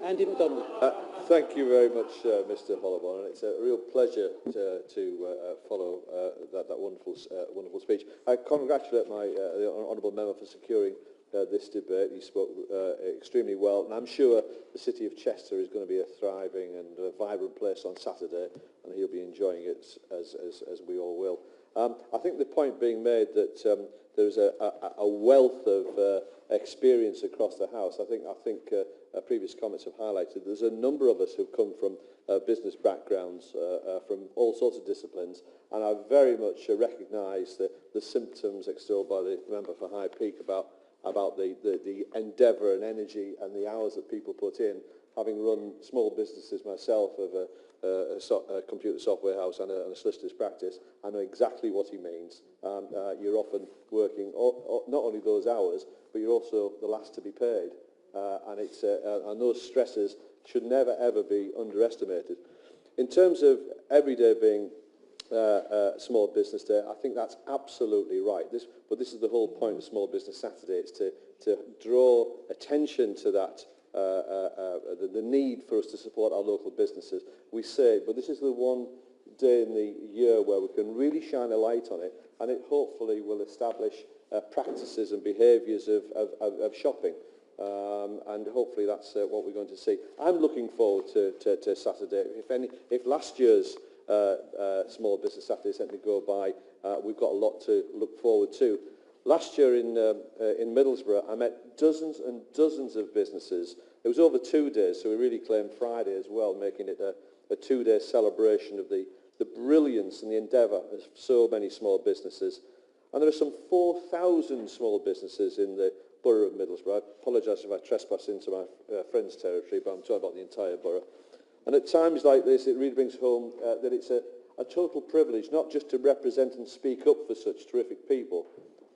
Andy MacDonald. Thank you very much, Mr. Holloway. It's a real pleasure to follow that wonderful speech. I congratulate the honourable member for securing this debate. He spoke extremely well, and I'm sure the city of Chester is going to be a thriving and vibrant place on Saturday, and he'll be enjoying it as we all will. I think the point being made that there's a wealth of experience across the House. I think previous comments have highlighted there's a number of us who've come from business backgrounds, from all sorts of disciplines, and I very much recognise the symptoms extolled by the member for High Peak about the endeavour and energy and the hours that people put in. Having run small businesses myself of a computer software house and a solicitor's practice, I know exactly what he means. You're often working not only those hours, but you're also the last to be paid. And those stresses should never, ever be underestimated. In terms of every day being Small Business Day, I think that's absolutely right. But this is the whole point of Small Business Saturday. It's to draw attention to that, the need for us to support our local businesses. We say, but this is the one day in the year where we can really shine a light on it, and it hopefully will establish practices and behaviours of shopping. And hopefully that's what we're going to see. I'm looking forward to Saturday. If last year's Small Business Saturday sent to go by, we've got a lot to look forward to. Last year in Middlesbrough, I met dozens and dozens of businesses. It was over 2 days, so we really claimed Friday as well, making it a 2-day celebration of the brilliance and the endeavour of so many small businesses. And there are some 4,000 small businesses in the borough of Middlesbrough. I apologise if I trespass into my friend's territory, but I'm talking about the entire borough. And at times like this, it really brings home that it's a total privilege, not just to represent and speak up for such terrific people,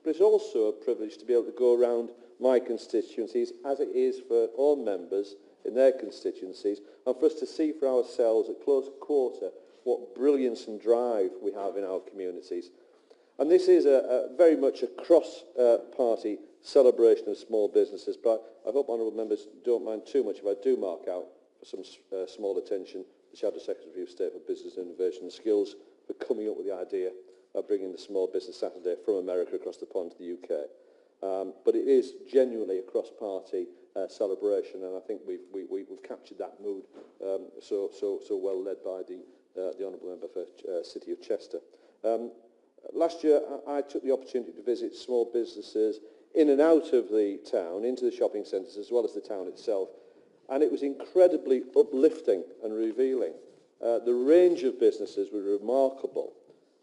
but it's also a privilege to be able to go around my constituencies, as it is for all members in their constituencies, and for us to see for ourselves at close quarter what brilliance and drive we have in our communities. And this is very much a cross-party celebration of small businesses, but I hope honourable members don't mind too much if I do mark out for some small attention the Shadow Secretary of State for Business Innovation and Skills for coming up with the idea of bringing the Small Business Saturday from America across the pond to the UK. But it is genuinely a cross-party celebration, and I think we've captured that mood so well led by the honourable member for City of Chester. Last year, I took the opportunity to visit small businesses in and out of the town, into the shopping centres, as well as the town itself. And it was incredibly uplifting and revealing. The range of businesses were remarkable.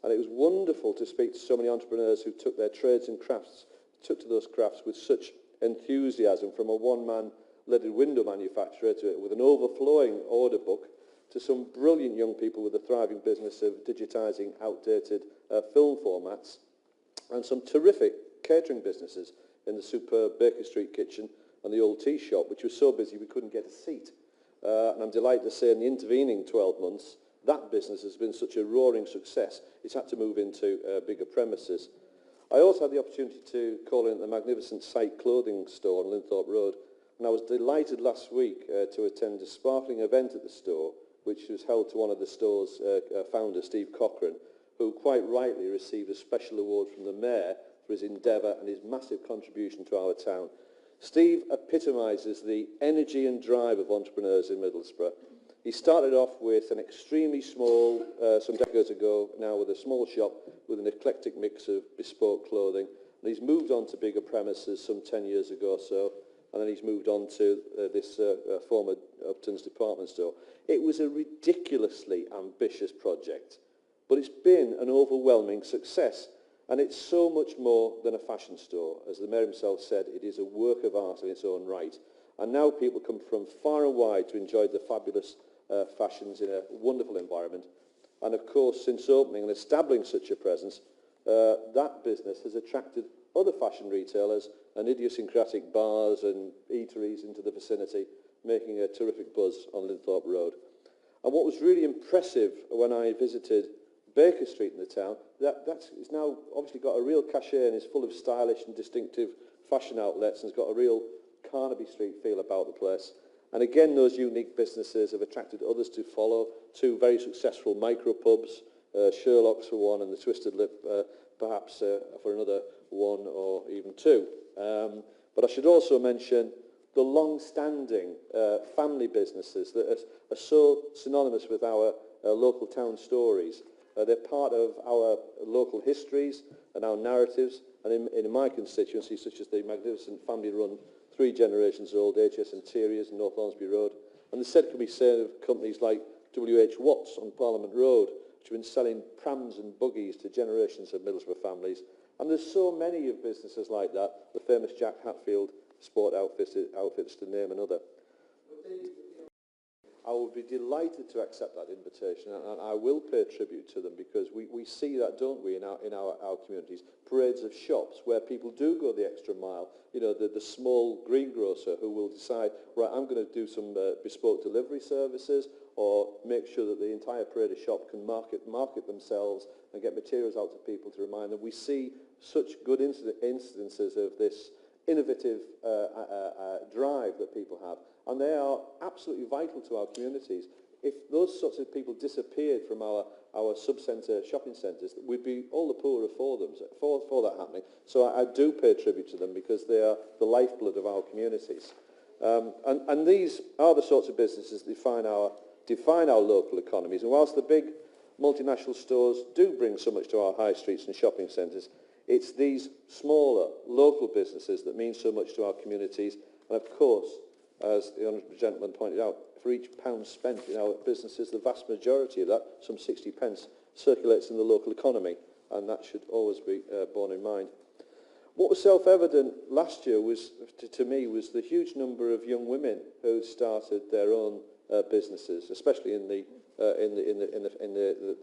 And it was wonderful to speak to so many entrepreneurs who took their trades and crafts, took to those crafts with such enthusiasm, from a one-man leaded window manufacturer with an overflowing order book, to some brilliant young people with a thriving business of digitising outdated film formats, and some terrific catering businesses in the superb Baker Street kitchen and the old tea shop, which was so busy we couldn't get a seat. And I'm delighted to say in the intervening 12 months, that business has been such a roaring success, it's had to move into bigger premises. I also had the opportunity to call in the magnificent Sight clothing store on Linthorpe Road, and I was delighted last week to attend a sparkling event at the store, which was held to one of the store's founder, Steve Cochran, who quite rightly received a special award from the Mayor for his endeavour and his massive contribution to our town. Steve epitomises the energy and drive of entrepreneurs in Middlesbrough. He started off with an extremely small, some decades ago, now with a small shop with an eclectic mix of bespoke clothing. And he's moved on to bigger premises some 10 years ago or so, and then he's moved on to this former Upton's department store. It was a ridiculously ambitious project, but it's been an overwhelming success. And it's so much more than a fashion store. As the Mayor himself said, it is a work of art in its own right. And now people come from far and wide to enjoy the fabulous fashions in a wonderful environment. And of course, since opening and establishing such a presence, that business has attracted other fashion retailers and idiosyncratic bars and eateries into the vicinity, making a terrific buzz on Linthorpe Road. And what was really impressive when I visited Baker Street in the town, that's now obviously got a real cachet and is full of stylish and distinctive fashion outlets, and has got a real Carnaby Street feel about the place. And again, those unique businesses have attracted others to follow. Two very successful micro-pubs, Sherlock's for one and the Twisted Lip perhaps for another one or even two. But I should also mention the long-standing family businesses that are so synonymous with our local town stories. They're part of our local histories and our narratives, and in my constituency, such as the magnificent family-run 3 generations old HS Interiors in North Lonsby Road, and the said can be said of companies like W.H. Watts on Parliament Road, which have been selling prams and buggies to generations of Middlesbrough families. And there's so many of businesses like that, the famous Jack Hatfield sport outfits to name another. I would be delighted to accept that invitation, and I will pay tribute to them, because we see that, don't we, in our communities, parades of shops where people do go the extra mile. You know, the small greengrocer who will decide, right, I'm going to do some bespoke delivery services, or make sure that the entire parade of shop can market themselves and get materials out to people to remind them. We see such good instances of this innovative drive that people have, and they are absolutely vital to our communities. If those sorts of people disappeared from our sub-centre shopping centres, we'd be all the poorer for them, for that happening. So I do pay tribute to them, because they are the lifeblood of our communities. And these are the sorts of businesses that define our local economies. And whilst the big multinational stores do bring so much to our high streets and shopping centres, it's these smaller local businesses that mean so much to our communities. And of course, as the honourable gentleman pointed out, for each pound spent in our businesses, the vast majority of that, some 60 pence, circulates in the local economy, and that should always be borne in mind. What was self-evident last year was, to me, was the huge number of young women who started their own businesses, especially in the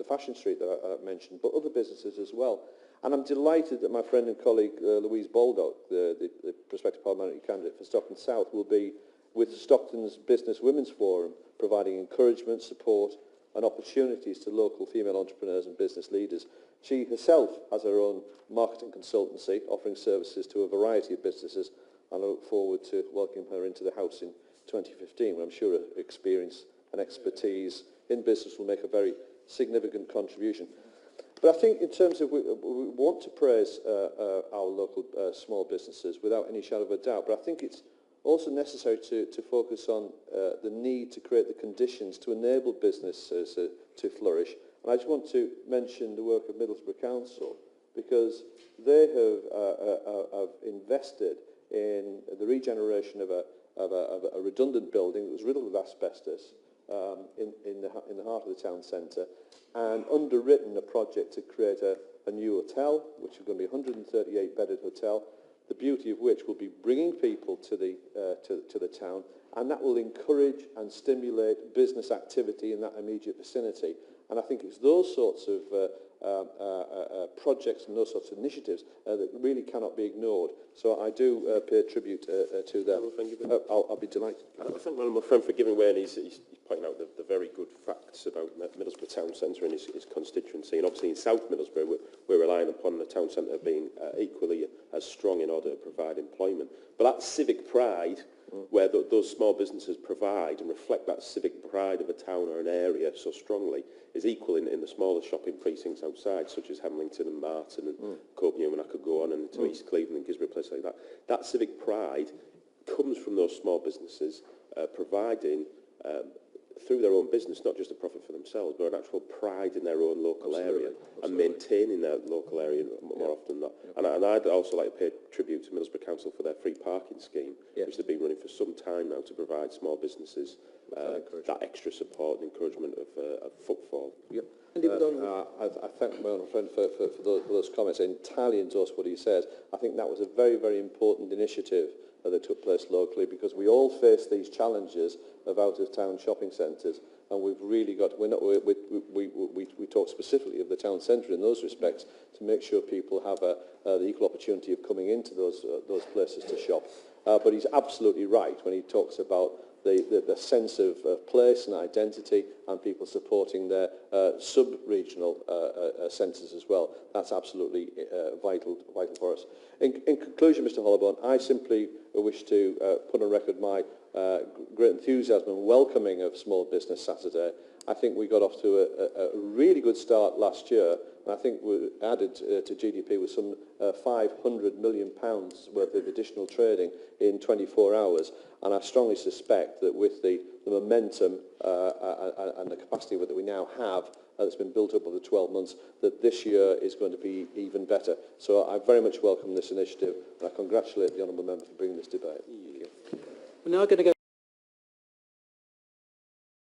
fashion street that I mentioned, but other businesses as well. And I'm delighted that my friend and colleague Louise Baldock, the prospective parliamentary candidate for Stockton South, will be with Stockton's Business Women's Forum, providing encouragement, support and opportunities to local female entrepreneurs and business leaders. She herself has her own marketing consultancy, offering services to a variety of businesses, and I look forward to welcoming her into the House in 2015, when I'm sure her experience and expertise in business will make a very significant contribution. But I think in terms of, we want to praise our local small businesses without any shadow of a doubt, but I think it's also necessary to focus on the need to create the conditions to enable businesses to flourish. And I just want to mention the work of Middlesbrough Council, because they have invested in the regeneration of a redundant building that was riddled with asbestos in the heart of the town centre, and underwritten a project to create a new hotel, which is going to be a 138-bedded hotel, the beauty of which will be bringing people to the town, and that will encourage and stimulate business activity in that immediate vicinity. And I think it's those sorts of projects and those sorts of initiatives that really cannot be ignored. So I do pay tribute to them. I'll be delighted. I thank my friend for giving way, and he's pointing out the very good facts about Middlesbrough Town Centre and his constituency. And obviously in South Middlesbrough, we're relying upon the town centre being equally as strong in order to provide employment. But that civic pride, where those small businesses provide and reflect that civic pride of a town or an area so strongly, is equal in the smaller shopping precincts outside, such as Hamlington and Martin and Copenhagen, and I could go on, and to East Cleveland and Gisborne, places like that. That civic pride comes from those small businesses providing, through their own business, not just a profit for themselves, but an actual pride in their own local area and maintaining their local area more often than not. And I'd also like to pay tribute to Middlesbrough Council for their free parking scheme, which they've been running for some time now to provide small businesses that extra support and encouragement of footfall. I thank my own friend for those comments. I entirely endorse what he says. I think that was a very, very important initiative that took place locally, because we all face these challenges of out-of-town shopping centres, and we've really got, we talk specifically of the town centre in those respects, to make sure people have the equal opportunity of coming into those places to shop. But he's absolutely right when he talks about the sense of place and identity, and people supporting their sub-regional centres as well. That's absolutely vital for us. In conclusion, Mr. Hollowborn, I simply wish to put on record my great enthusiasm and welcoming of Small Business Saturday. I think we got off to a really good start last year, and I think we added to GDP with some £500 million worth of additional trading in 24 hours. And I strongly suspect that with the momentum and the capacity that we now have that's been built up over the 12 months, that this year is going to be even better. So I very much welcome this initiative, and I congratulate the Honourable Member for bringing this debate. We're now going to go